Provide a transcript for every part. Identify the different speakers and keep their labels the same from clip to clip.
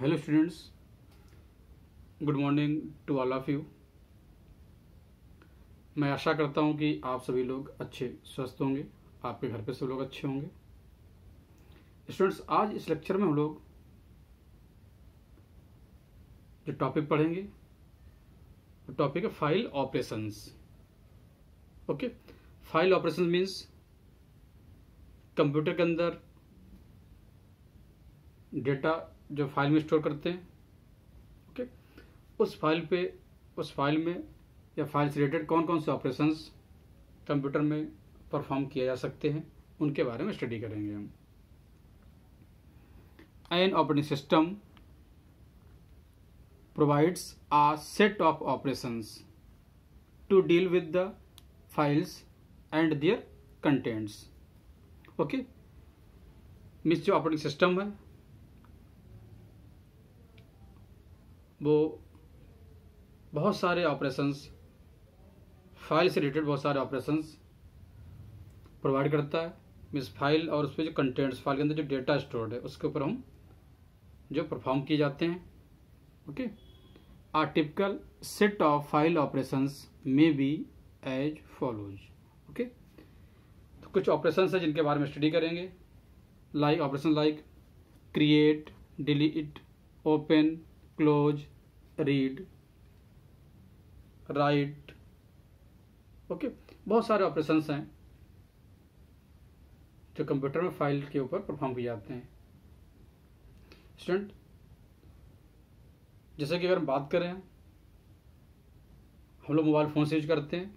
Speaker 1: Hello students, good morning to all of you. मैं आशा करता हूं कि आप सभी लोग अच्छे स्वस्थ होंगे, आपके घर पे सब लोग अच्छे होंगे। स्टूडेंट्स, आज इस लेक्चर में हम लोग जो टॉपिक पढ़ेंगे वो टॉपिक है file operations. Okay, file operations means computer के अंदर डेटा जो फाइल में स्टोर करते हैं। ओके, उस फाइल में या फाइल से रिलेटेड कौन कौन से ऑपरेशंस कंप्यूटर में परफॉर्म किए जा सकते हैं उनके बारे में स्टडी करेंगे हम। An operating system provides a set of operations to deal with the files and their contents. Okay, means जो ऑपरेटिंग सिस्टम है वो बहुत सारे ऑपरेशंस, फाइल से रिलेटेड बहुत सारे ऑपरेशंस प्रोवाइड करता है। मीन्स फाइल और उस पर जो कंटेंट्स, फाइल के अंदर जो डेटा स्टोर्ड है उसके ऊपर हम जो परफॉर्म किए जाते हैं। Okay, a typical set of file operations may be as follows. Okay, तो कुछ ऑपरेशंस हैं जिनके बारे में स्टडी करेंगे। Operation like create, delete, open, close, read, write. Okay, बहुत सारे ऑपरेशंस हैं जो कंप्यूटर में फाइल के ऊपर परफॉर्म किए जाते हैं। स्टूडेंट, जैसे कि अगर हम बात करें, हम लोग मोबाइल फ़ोन से यूज करते हैं।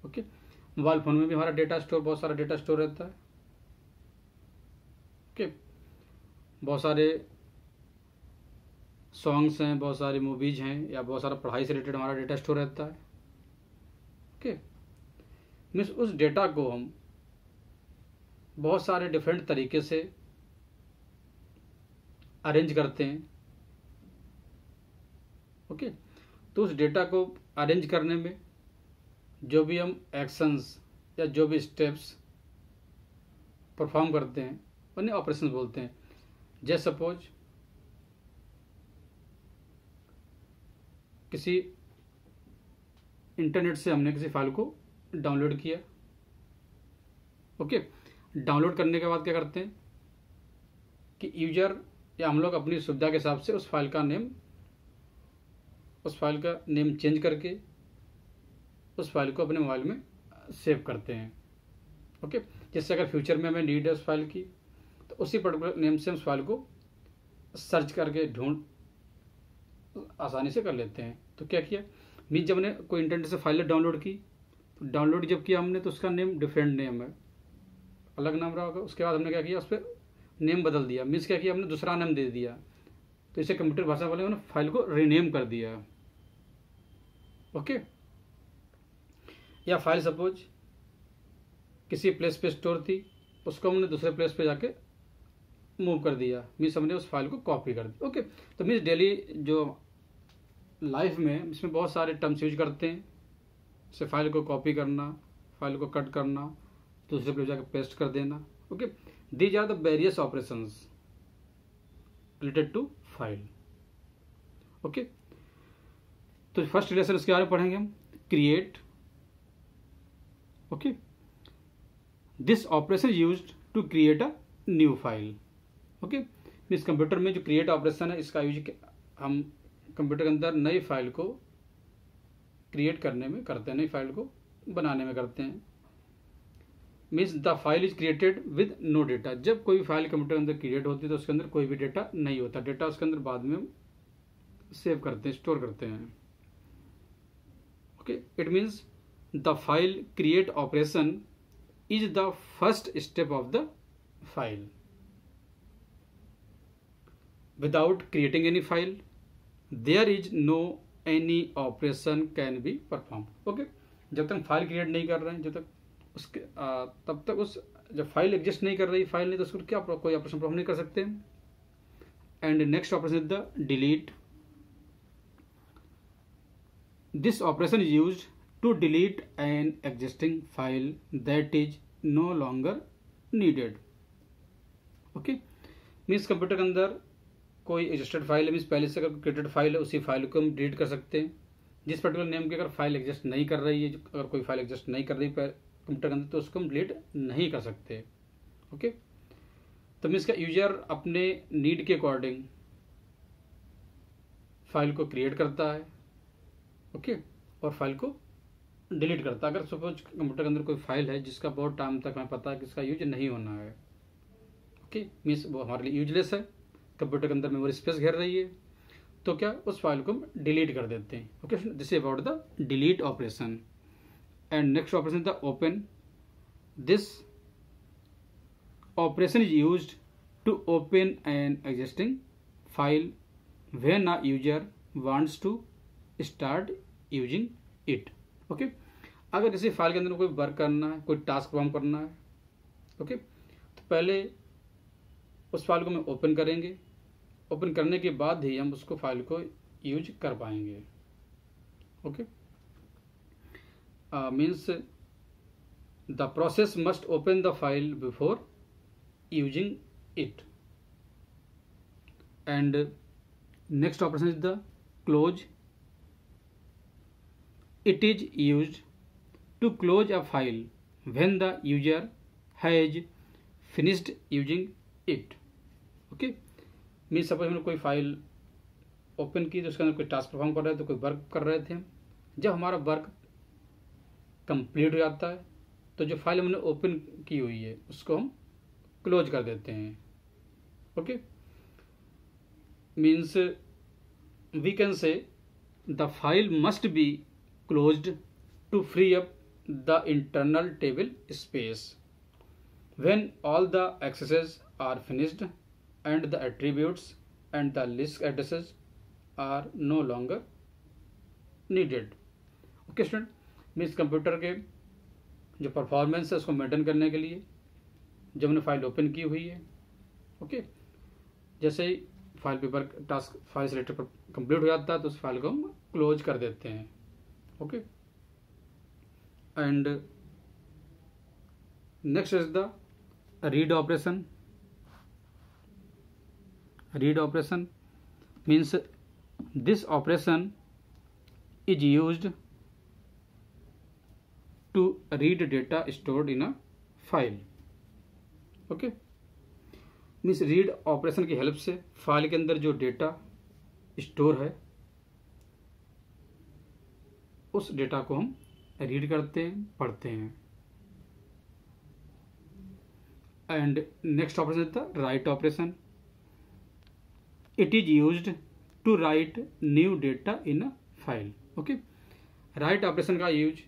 Speaker 1: ओके, मोबाइल फ़ोन में भी हमारा बहुत सारा डेटा स्टोर रहता है। ओके, बहुत सारे सॉन्ग्स हैं, बहुत सारी मूवीज हैं, या बहुत सारा पढ़ाई से रिलेटेड हमारा डेटा स्टोर रहता है। ओके, मीन्स उस डेटा को हम बहुत सारे डिफरेंट तरीके से अरेंज करते हैं। ओके, तो उस डेटा को अरेंज करने में जो भी हम एक्शंस या जो भी स्टेप्स परफॉर्म करते हैं उन्हें ऑपरेशंस बोलते हैं। जैसे सपोज किसी इंटरनेट से हमने किसी फाइल को डाउनलोड किया। ओके, डाउनलोड करने के बाद क्या करते हैं कि यूजर या हम लोग अपनी सुविधा के हिसाब से उस फाइल का नेम चेंज करके उस फाइल को अपने मोबाइल में सेव करते हैं। ओके, जिससे अगर फ्यूचर में हमें नीड है उस फाइल की तो उसी पर्टिकुलर नेम से उस फाइल को सर्च करके ढूंढ आसानी से कर लेते हैं। तो क्या किया, मीन जब हमने कोई इंटरनेट से फाइल डाउनलोड की, तो डाउनलोड जब किया हमने तो उसका नेम डिफरेंट नेम है, अलग नाम रहा होगा। उसके बाद हमने क्या किया, उस पर नेम बदल दिया। मीन्स क्या किया, हमने दूसरा नाम दे दिया। तो इसे कंप्यूटर भाषा वाले उन्होंने फाइल को रीनेम कर दिया। ओके, या फाइल सपोज किसी प्लेस पे स्टोर थी, उसको हमने दूसरे प्लेस पे जाके मूव कर दिया। मीन्स हमने उस फाइल को कॉपी कर दिया। ओके, तो मीन्स डेली जो लाइफ में इसमें बहुत सारे टर्म्स यूज करते हैं। जैसे फाइल को कॉपी करना, फाइल को कट करना, दूसरे पे जाकर पेस्ट कर देना। Okay, these are the various operations related to file. Okay, तो फर्स्ट रिलेशन इसके बारे में पढ़ेंगे हम, create. Okay, this operation used to create a new file. Okay, means computer में जो क्रिएट ऑपरेशन है इसका यूज हम कंप्यूटर के अंदर नई फाइल को क्रिएट करने में करते हैं, नई फाइल को बनाने में करते हैं। Means the file is created with no data. जब कोई फाइल कंप्यूटर के अंदर क्रिएट होती है तो उसके अंदर कोई भी डेटा नहीं होता। डेटा उसके अंदर बाद में सेव करते हैं, स्टोर करते हैं। Okay, it means the file create operation is the first step of the file. Without creating any file there is no any operation can be perform. Okay, जब तक फाइल क्रिएट नहीं कर रहे हैं, जब तक उसके तब तक उस जब फाइल एग्जिस्ट नहीं कर रही, फाइल नहीं, तो उसको क्या कोई ऑपरेशन परफॉर्म नहीं कर सकते। And next operation is the delete. This operation is used to delete an existing file that is no longer needed. Okay, means computer के अंदर कोई एग्जिस्टेड फाइल है, मीन्स पहले से अगर क्रिएटेड फाइल है उसी फाइल को हम डिलीट कर सकते हैं। जिस पर्टिकुलर नेम की अगर फाइल एग्जिस्ट नहीं कर रही है, अगर कोई फाइल एग्जिस्ट नहीं कर रही कंप्यूटर के अंदर, तो उसको हम डिलीट नहीं कर सकते। ओके, तो मीन्स का यूजर अपने नीड के अकॉर्डिंग फाइल को क्रिएट करता है, ओके, और फाइल को डिलीट करता है। अगर सपोज कंप्यूटर के अंदर कोई फाइल है जिसका बहुत टाइम तक हमें पता है कि इसका यूज नहीं होना है, ओके, मीन्स वो हमारे लिए यूजलेस है, कंप्यूटर के अंदर मेमोरी स्पेस घेर रही है, तो क्या उस फाइल को हम डिलीट कर देते हैं। Okay, this is about the delete operation. And next operation the open. This operation is used to open an existing file when a user wants to start using it. Okay, अगर किसी file के अंदर कोई work करना है, कोई task perform करना है, ओके, तो पहले उस फाइल को हम ओपन करेंगे। ओपन करने के बाद ही हम उसको फाइल को यूज कर पाएंगे। Okay, means the process must open the file before using it. And next operation is the close. It is used to close a file when the user has finished using it. Okay, means suppose हमने कोई file open की तो उसके अंदर कोई task perform कर रहे थे, तो कोई वर्क कर रहे थे हम। जब हमारा वर्क कंप्लीट हो जाता है तो जो फाइल हमने ओपन की हुई है उसको हम क्लोज कर देते हैं। Okay, means we can say the file must be closed to free up the internal table space when all the accesses are finished and the attributes and the list addresses are no longer needed. Okay student, means computer के जो performance है उसको maintain करने के लिए जब हमने file open की हुई है, ओके, जैसे ही फाइल पे वर्क टास्क फाइल से रिलेटेड कंप्लीट हो जाता है तो उस फाइल को हम क्लोज कर देते हैं। Okay, and next is the read operation. Read operation means this operation is used to read data stored in a file. Okay, means read operation की हेल्प से फाइल के अंदर जो डेटा स्टोर है उस डेटा को हम रीड करते हैं, पढ़ते हैं। And next operation is the write operation. It is used to write new data in a file. Okay, write operation का यूज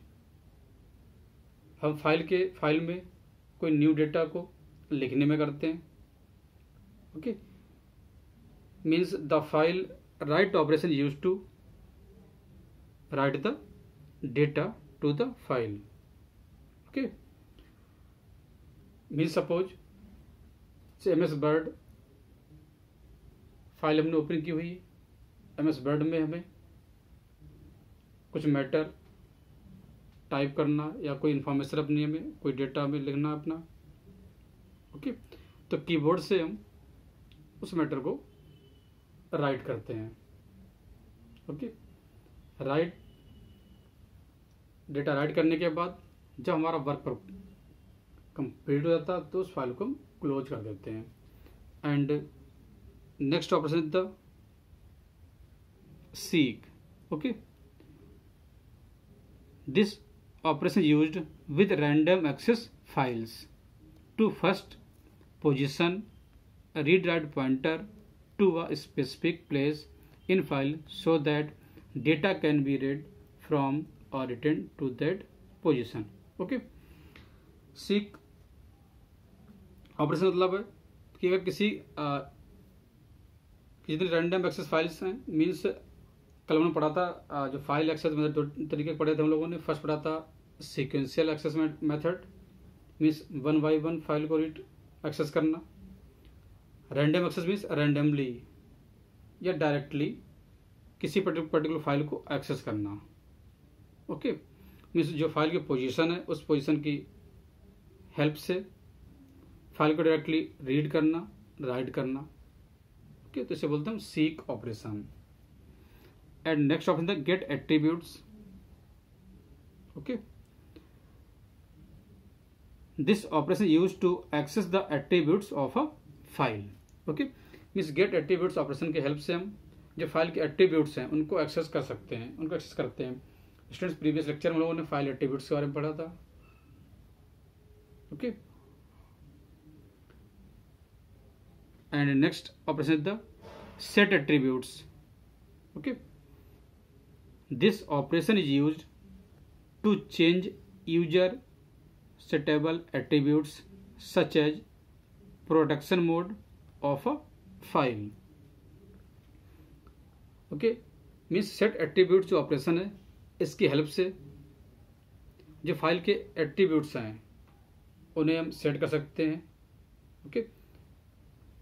Speaker 1: हम फाइल में कोई न्यू डेटा को लिखने में करते हैं। Okay, means the file write operation use to write the data to the file. Okay, means suppose से MS Word फाइल हमने ओपन की हुई है। MS Word में हमें कुछ मैटर टाइप करना या कोई इंफॉर्मेशन अपनी हमें कोई डेटा में लिखना अपना, ओके, तो कीबोर्ड से हम उस मैटर को राइट करते हैं। ओके, राइट डेटा राइट करने के बाद जब हमारा वर्क पर कंप्लीट हो जाता है तो उस फाइल को हम क्लोज कर देते हैं। And next operation is the seek. Okay, this operation used with random access files to first position read write pointer to a specific place in file so that data can be read from or written to that position. Okay, seek operation मतलब है कि अगर जितने random access files हैं, means कल हमने पढ़ा था जो फाइल एक्सेस मेथड दो तरीके पढ़े थे हम लोगों ने। फर्स्ट पढ़ा था sequential access method, means 1 by 1 file को रीड एक्सेस करना। रैंडम एक्सेस मीन्स रैंडमली या डायरेक्टली किसी पर्टिकुलर फाइल को एक्सेस करना। ओके, मीन्स जो फाइल की पोजीशन है उस पोजीशन की हेल्प से फाइल को डायरेक्टली रीड करना, राइट करना। ओके, तो इसे बोलते हैं seek operation. And next option the get attributes. Okay, this operation use to access the attributes of a file. Okay, means get attributes operation की हेल्प से हम जो फाइल के एट्रीब्यूट्स हैं उनको एक्सेस कर सकते हैं, उनको एक्सेस करते हैं। स्टूडेंट्स, प्रीवियस लेक्चर में लोगों ने फाइल एट्रीब्यूट्स के बारे में पढ़ा था। Okay, and next operation is the set attributes. Okay, this operation is used to change user settable attributes such as protection mode of a file. Okay, means set attribute जो operation है इसकी help से जो file के attributes हैं उन्हें हम set कर सकते हैं। ओके,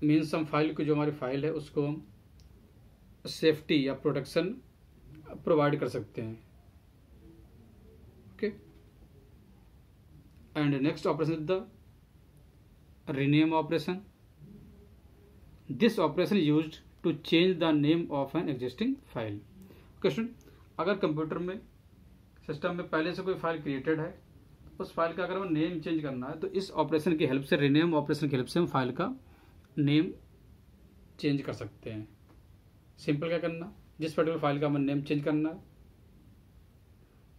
Speaker 1: मीन्स हम फाइल की जो हमारी फाइल है उसको हम सेफ्टी या प्रोटेक्शन प्रोवाइड कर सकते हैं। Okay, and next operation is the rename operation. This operation used to change the name of an existing file. Question, अगर कंप्यूटर में सिस्टम में पहले से कोई फाइल क्रिएटेड है, उस फाइल का अगर वो नेम चेंज करना है तो इस ऑपरेशन की हेल्प से, रीनेम ऑपरेशन की हेल्प से हम फाइल का नेम चेंज कर सकते हैं। सिंपल क्या करना, जिस पर्टिकुलर फाइल का हमें नेम चेंज करना है,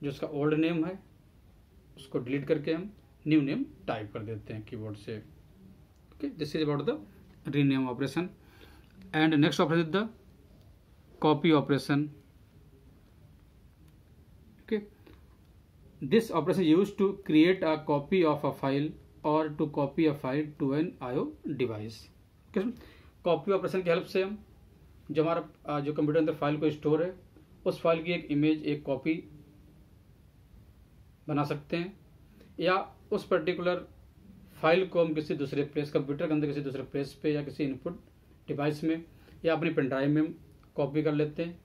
Speaker 1: जो उसका ओल्ड नेम है उसको डिलीट करके हम न्यू नेम टाइप कर देते हैं कीबोर्ड से। Okay, this is about the rename operation. And next operation is the copy operation. Okay, this operation use to create a copy of a file और to copy a file to an IO device. Copy operation की help से हम जो हमारा जो computer अंदर file को store है उस फाइल की एक इमेज, एक कॉपी बना सकते हैं, या उस पर्टिकुलर फाइल को हम किसी दूसरे प्लेस, कंप्यूटर के अंदर किसी दूसरे प्लेस पे या किसी इनपुट डिवाइस में या अपनी पेन ड्राइव में कॉपी कर लेते हैं।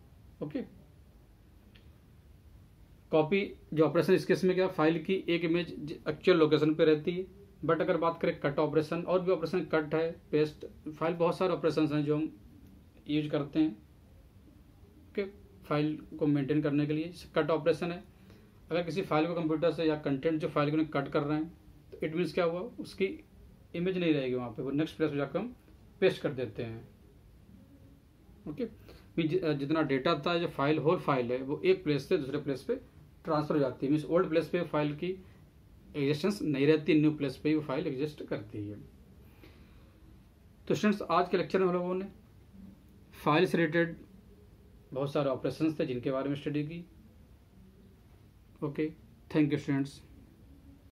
Speaker 1: ओके, कॉपी जो ऑपरेशन इस केस में क्या, फाइल की एक इमेज एक्चुअल लोकेशन पे रहती है। बट अगर बात करें कट ऑपरेशन, और भी ऑपरेशन कट है, पेस्ट, फाइल, बहुत सारे ऑपरेशन हैं जो हम यूज करते हैं। ओके, फाइल को मेंटेन करने के लिए कट ऑपरेशन है। अगर किसी फाइल को कंप्यूटर से या कंटेंट जो फाइल को कट कर रहे हैं तो इट मीन्स क्या हुआ, उसकी इमेज नहीं रहेगी वहाँ पे, वो नेक्स्ट प्लेस पे जाकर हम पेस्ट कर देते हैं। ओके, जितना डेटा था, जो फाइल, होल फाइल है, वो एक प्लेस से दूसरे प्लेस पे ट्रांसफर हो जाती है। मीन्स ओल्ड प्लेस पे फाइल की एग्जिस्टेंस नहीं रहती, न्यू प्लेस पे वो फाइल एग्जिस्ट करती है। तो स्टूडेंट्स, आज के लेक्चर में हम लोगों ने फाइल से रिलेटेड बहुत सारे ऑपरेशंस थे जिनके बारे में स्टडी की। Okay, thank you students.